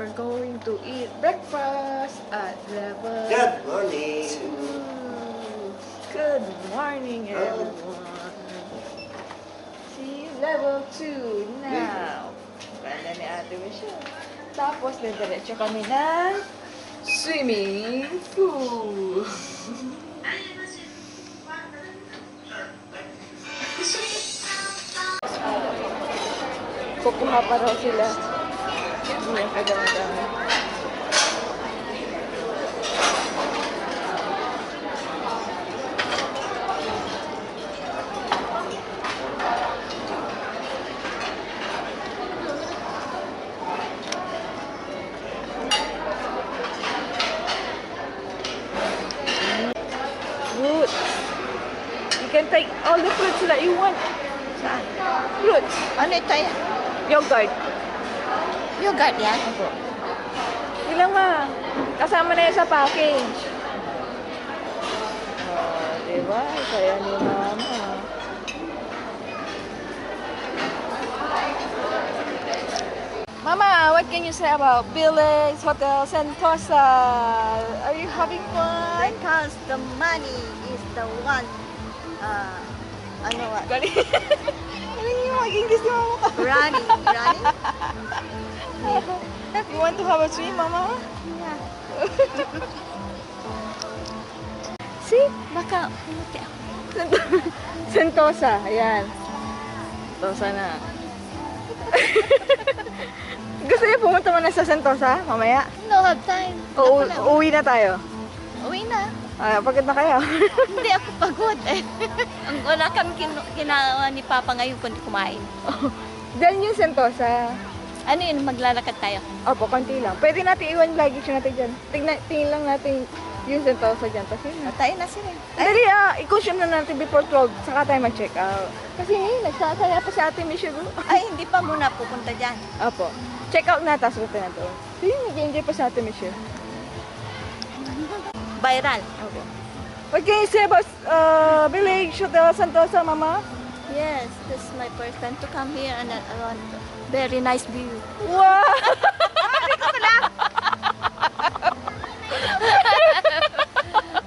We're going to eat breakfast at level Good morning. 2. Good morning, everyone. See, level 2 now. Ganda ni Ate Michelle. Tapos, diretso kami ng swimming pool. Kukuha pa raw sila. Hindi ang kadami-dami. Fruits. You can take all the fruits that you want. Saan? Fruits. Ano ito yan? Yogurt. Yogurt yan? Opo. Ilang ma. Kasama na yan sa package. Oh, diba? Kaya ni Mama. Mama, what can you say about Village Hotel Sentosa? Are you having fun? Because the money is the one, ano what? Galing. Galing yung mag-English ni Mama ka. Running. You want to have a swim, Mama? Yeah. See? Baka umuti ako. Sentosa, ayan. Sentosa na. Gusto niyo pumunta muna sa Sentosa, mamaya? No, have time. Uuwi na tayo. Uwi na. Pagod na kayo. Hindi ako pagod eh. Ang wala kami ginawa ni Papa ngayon kundi kumain. Diyan yung Sentosa. Ano yun, maglalakad tayo? Opo, konti lang. Pwede natin iwan luggage natin dyan. Tingin lang natin yung Sentosa dyan. Tapos yun na. Tayo na sila. Dali i-consume na natin before 12, saka tayo mag-check out. Kasi nagsasaya pa si Ate Michelle. Ay, hindi pa muna pupunta dyan. Opo. Check out na, tapos punta na doon. Sige, nag-enjoy pa si Ate Michelle. Viral. Opo. What can you say about Village Hotel Sentosa, Mama? Yes, this is my first time to come here and I want very nice view. Wow!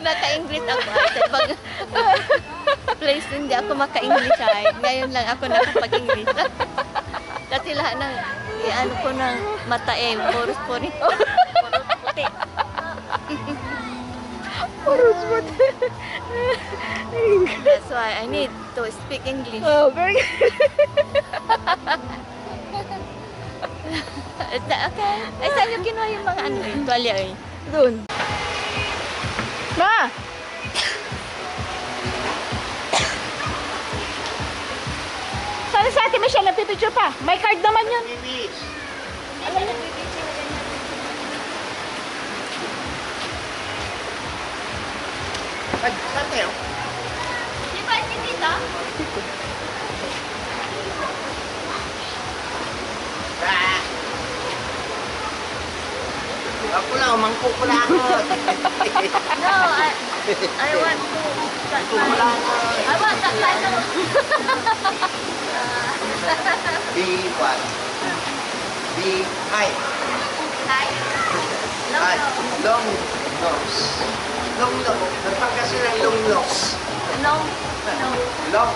Naka-English ako. Pag place hindi ako maka-English ay. Ngayon lang ako nakapag-English. Dati lahat ng ano ko ng mata eh. Purus puti. Purus puti. That's why I need to speak English. Oh, very good. Okay. Ay, saan yung kinuha yung mga ano eh? Tuwalya eh. Doon. Ma! Sana sa Ate Michelle, nagpipicture pa. May card naman yun. Alam mo, Saan tayo? di ba hindi dito? Ako lang, mangkukula ako. No, I want to cut my... I want to cut my nose. Be what? Be high. Hi. High. Long nose. Long nose. Nagpagka sila ng long nose. Long. No. Long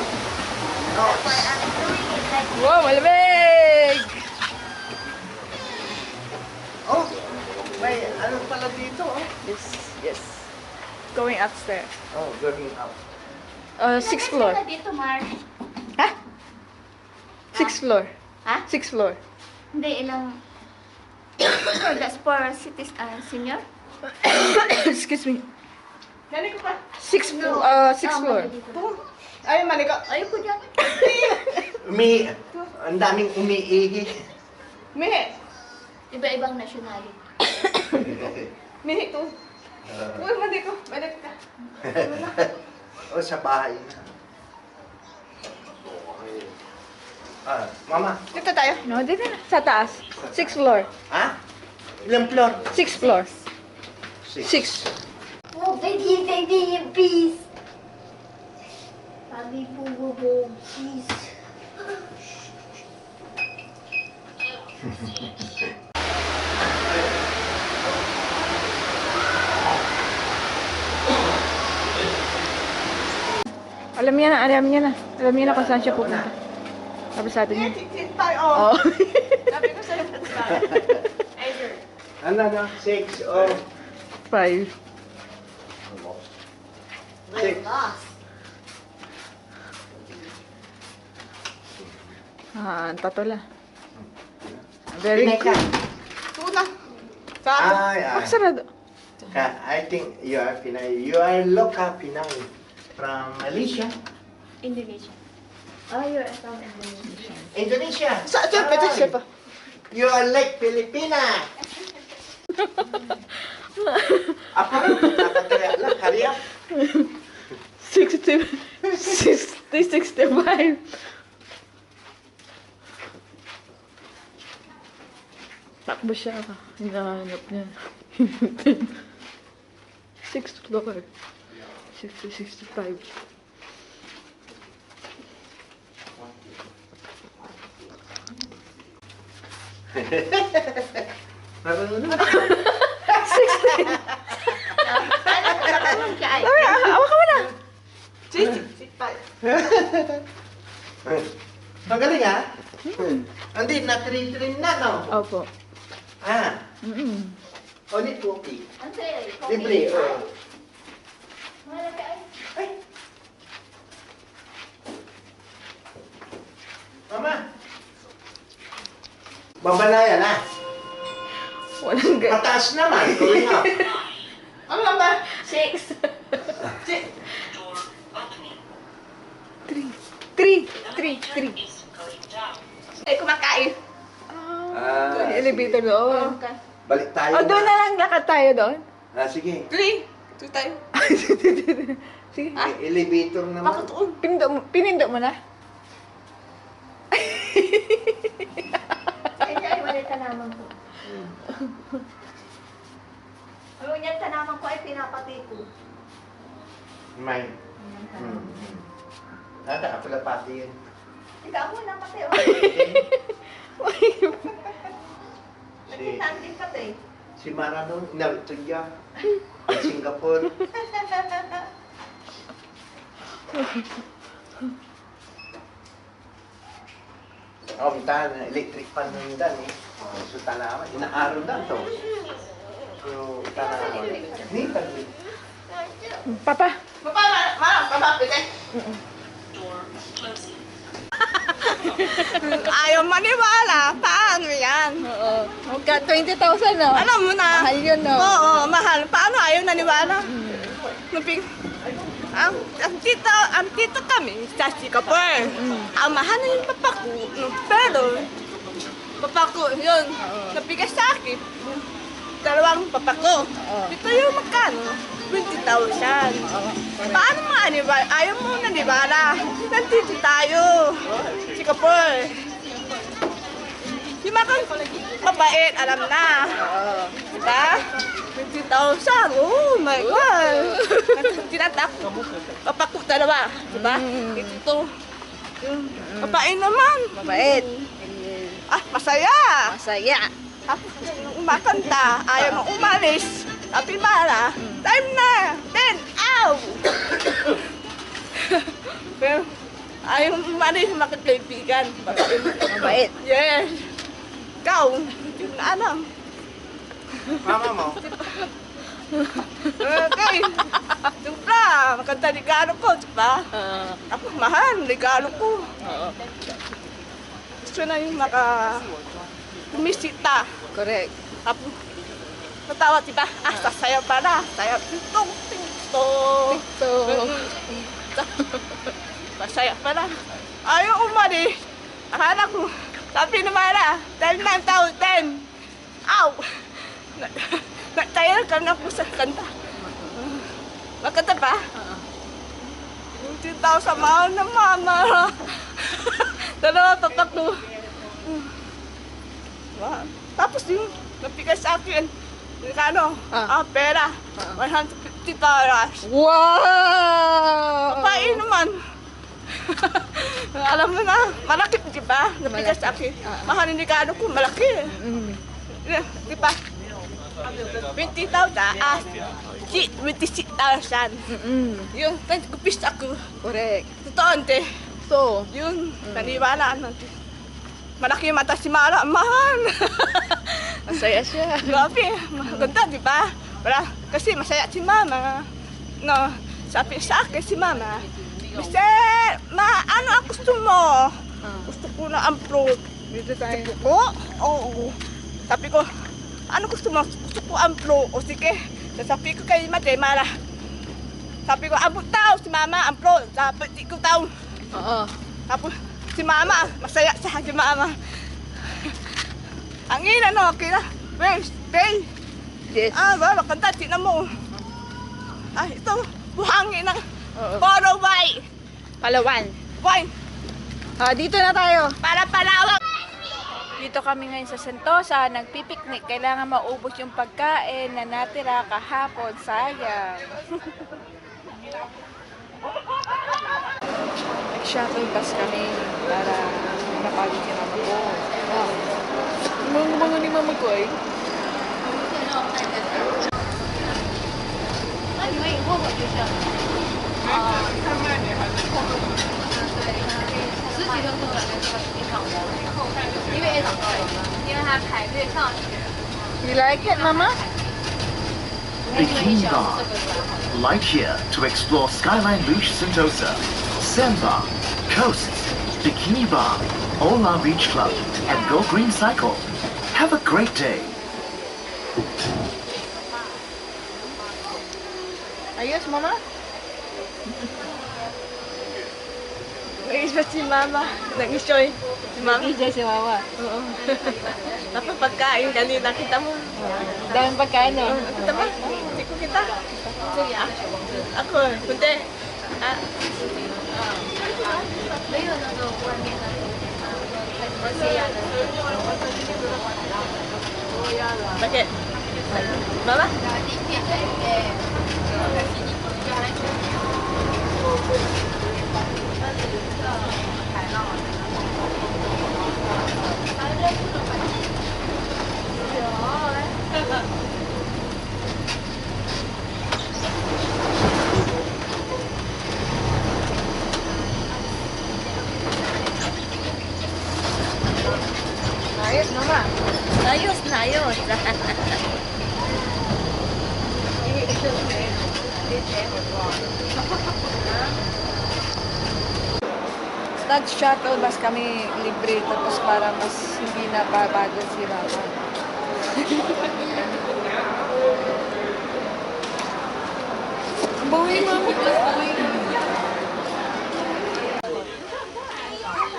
That's why nose. I'm doing it like Wow, malamig! Oh, may ano pala dito, oh. Yes. Going upstairs. Oh, going up. 6th floor. Dito, Mar. Ha? 6th floor. Ha? 6th floor. Hindi, ilang... That's for cities, senior? Excuse me. Nani ko pa? 6th floor. Ay, mali ka. Ayoko dyan. Ang daming umiihi. Mihi. Iba-ibang nationality. Mihi to. Uy, mali ko. Balik ka. O, sa bahay na. Mama. Dito tayo. No, dito na. Sa taas. 6th floor. Ha? Ilang floor? 6th floor. 6. 6. Oh, baby, please. Sabi po, please. Alam niya na. Alam niya na kung saan siya pupunta. Kabisado niya. Oo. Sabi ko sa'yo, either. Ano na? 6 o 5. 6. Tatlo. Very Pinay ka. good. Tuna. Ay, Bakit sarado? I think you are Pinay. You are local Pinay from Malaysia. Indonesia. Oh, you're from Indonesia. Indonesia. Siya pa. You are like Filipina. Apa? Nakataya lang, hurry up. 60, 65. Takbo siya. Hinahanap niya. 6 floor. 60, 65. Marunong na. Awa ka mo na! Magaling ha? Hindi, na-train na, no? Opo. Ah, Mm-mm. only cookie. Ang sa'yo, Libre, oh. Ay! Mama! Babalayan ha? Walang ga... Mataas naman, going up. Ano lang ba? 6. 3. Ay, kumakain. May elevator doon. Balik tayo. Doon na lang lakad tayo doon. Ah, sige. 3. 2 tayo. Sige. May elevator naman. Bakit doon? Pinindo mo na. Ay, wala tanaman ko. Ano yan, tanaman ko ay pinapati ko. May. Nada, ako na pati yun. Ikaw mo na pati. Nagkitaan din pati. Si Maradona, narito niya. Sa Singapore. Oh, minta na electric pan na yun dan eh. So, tanaman. Inaaraw na to. So, tanaman. Hindi, pag Papa. Papapit eh. Ayaw maniwala. Paano yan? Oo. Magka 20,000 no? Alam mo na. Mahal yun no? Oo, mahal. Paano ayaw naniwala? Ang tito kami sa Singapore. Ang mahal na yung papa ko. Pero, papa ko, yun, nabigay sa akin. Dalawang papa ko. Ito yung magkano? 20,000. Paano mo aniwala? Ayaw mo naniwala. Nandito tayo. Singapore. Yung mga mabait, alam na. Diba? 20,000. Oh my God. Tinatak. Papaku dalawa. Diba? Ito. Mabait naman. Mabait. Masaya. Masaya. Tapos umakanta. Ayaw mo umalis. Sabi Mara, time na. Then, ow! Pero, ayaw mo umalis makakaibigan. Mabait. Yes. Ikaw, yun na alam. mama mo. Okay. Diba? Maganda regalo ko, diba? Ako, mahal, regalo ko. Gusto na yung bumisita. Correct. Tapos, natawa, diba? Sasayaw pala. Sayaw, tintong, tintong. So, Masaya pala. Ayaw umalis. Akala ko, sabi ni Mara, 10,000. Ow! Nagtayal ka na po sa kanta. Magkanta ba? 20,000 mahal na mama. Dalawa tatak ko. Tapos yung napigay sa akin, yung ano, pera. $150. wow! Papain naman. Alam mo na, malaki, di ba? Napigay sa akin. Mahal yung regalo ko, malaki. Di ba? 20,000 as 26,000. Yung nagkupis ako. Correct. Totoo, ante. So, Yun, naniwala natin. Malaki yung mata si Mara, mahal. masaya siya. Grabe, maganda, di ba? Wala, kasi masaya si Mama. No, sabi sa akin si Mama, Mister, ano ang gusto mo? Gusto ko na ang fruit. Dito tayo. Sabi ko, oo. Sabi ko, ano gusto mo? Gusto ko ang fruit. O sige, sabi ko kay Mara. Sabi ko, abot daw si Mama ang fruit. Dapat ikaw daw. Oo. Tapos si Mama, masaya siya si Mama. Ang ina no, kaya, Bel, Yes. ba, kanta, tignan mo. Ito, buhangin ng Oo. Poro White. Palawan. Wine, Dito na tayo. para palawak. Dito kami ngayon sa Sentosa, nagpipiknik. Kailangan maubos yung pagkain na natira kahapon. Sayang. Nag-shuttle bus kami para napagod si mama ko. Mga ni mama ko eh. You like it, Mama? Bikini Bar. Light here to explore Skyline Beach Sentosa, Sandbar, Coast, Bikini Bar, Ola Beach Club, and Go Green Cycle. Have a great day. Ayos, Mama? Nag-isip si Mama. Nag-isyoy. Si Mama. Nag-enjoy si Mama. Oo. Tapos pagkain, kanina kita mo. Daming pagkain, no? Kita ba? Hindi ko kita. Sige, ako. Kunti. Bakit? Mama? Ayos, Mama. Ayos na, ayos. Nag-shuttle bus kami libre tapos para mas hindi na babagod si Mama. Bawi, Mama.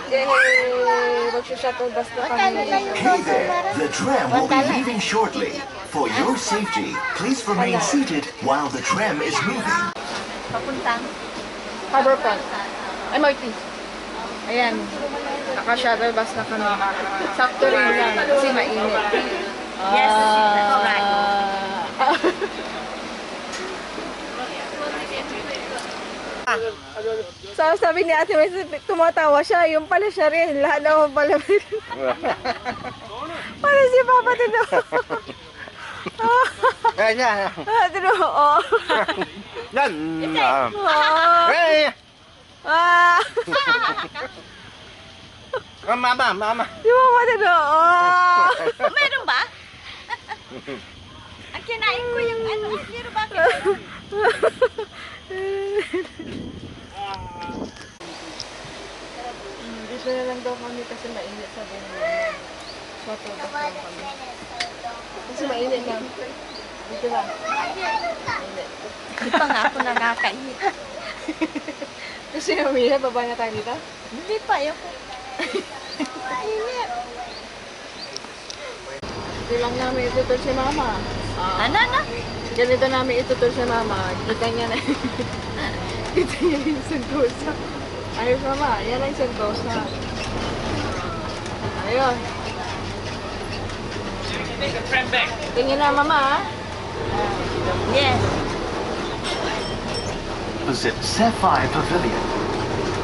Yay! Mag-shuttle bus na kami. Hey there, the tram will be leaving shortly. For your safety, please remain seated while the tram is moving. Papuntang. Harborfront. MRT. Ayan. Naka-shuttle bus na kami. Sakto rin lang kasi mainit. Yes, alright. So, sabi ni Ate May, tumatawa siya. Yung pala siya rin. Lahat naman pala. Para si Papa Tino. Kaya Tino, oh. yan. Oh. Hey! Mama. Si Papa Tino, oh. Meron ba? Ang kinain ko yung ano, pero bakit? Dito na lang daw kami kasi mainit sabi nila. Shuttle bus lang kami. Kasi mainit lang. Dito lang. Mainit. Di pa nga ako nakakainit. Kasi umila, baba na tayo dito. Hindi pa, ayoko. Ito lang namin itutur si Mama. Ano? Ganito namin itutur si Mama. Kita niya na. Kita niya yung Sentosa. Ayos, Mama. Yan ang Sentosa. Ayun. Tingin na, Mama. Yes. Visit Sapphire Pavilion.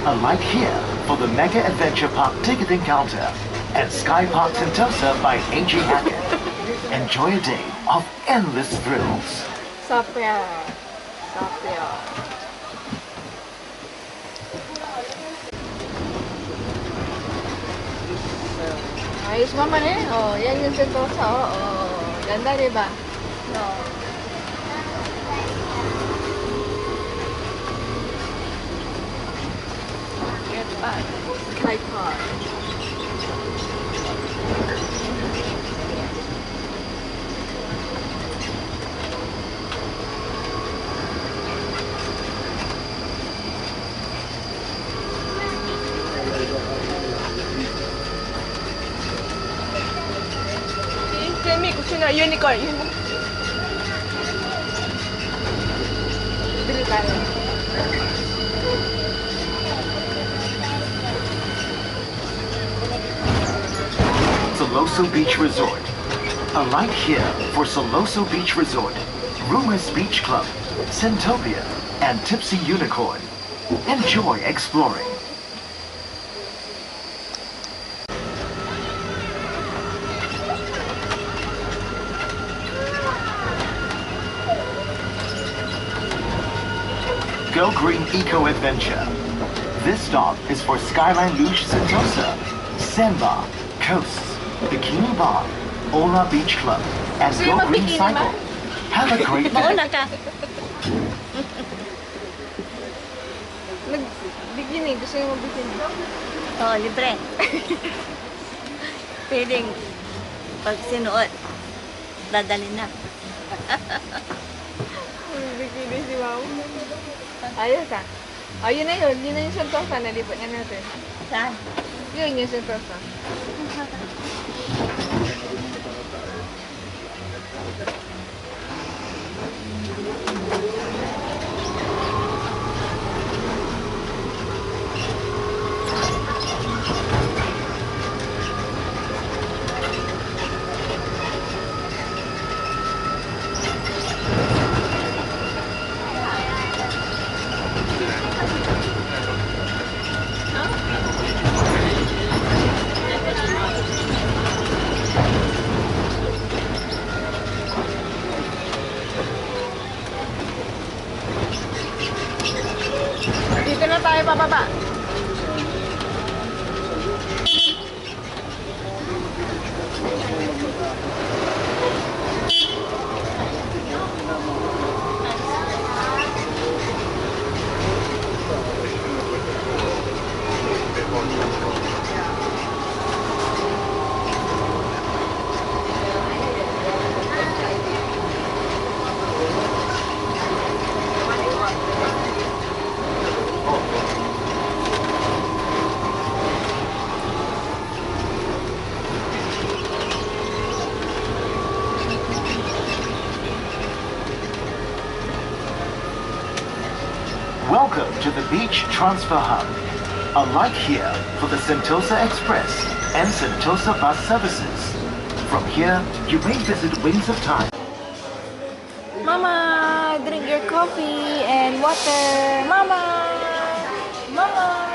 A light here for the Mega Adventure Park ticketing counter and Sky Park Sentosa by A.G. Hackett. enjoy a day of endless thrills. Sapya. Sapya. Ayos naman eh. Oh, yan yung Sentosa. Oh, ganda diba? No. Get back. Sky Park. Jamie, gusto na unicorn. Bili tayo. Siloso Beach Resort. A light here for Siloso Beach Resort, Rumors Beach Club, Centopia, and Tipsy Unicorn. Enjoy exploring. Go Green Eco Adventure. This stop is for Skyline Luge Sentosa, Sandbar, Coasts, Bikini Bar, Ola Beach Club, and Gusto niyo Go Green mag-bikini Cycle. Have a great day. Mauna ka. Bikini. Gusto niyo mag-bikini? Oo, libre. Pwedeng pag sinuot, dadalhin na. Bikini si Wow. Ayos ah. Oh, yun na yun. Yun na yung Sentosa. Nalipot na natin. Saan? Yun yung Sentosa. Dito na tayo pababa. Welcome to the Beach Transfer Hub. A light here for the Sentosa Express and Sentosa bus services. From here, you may visit Wings of Time. Mama, drink your coffee and water. Mama! Mama!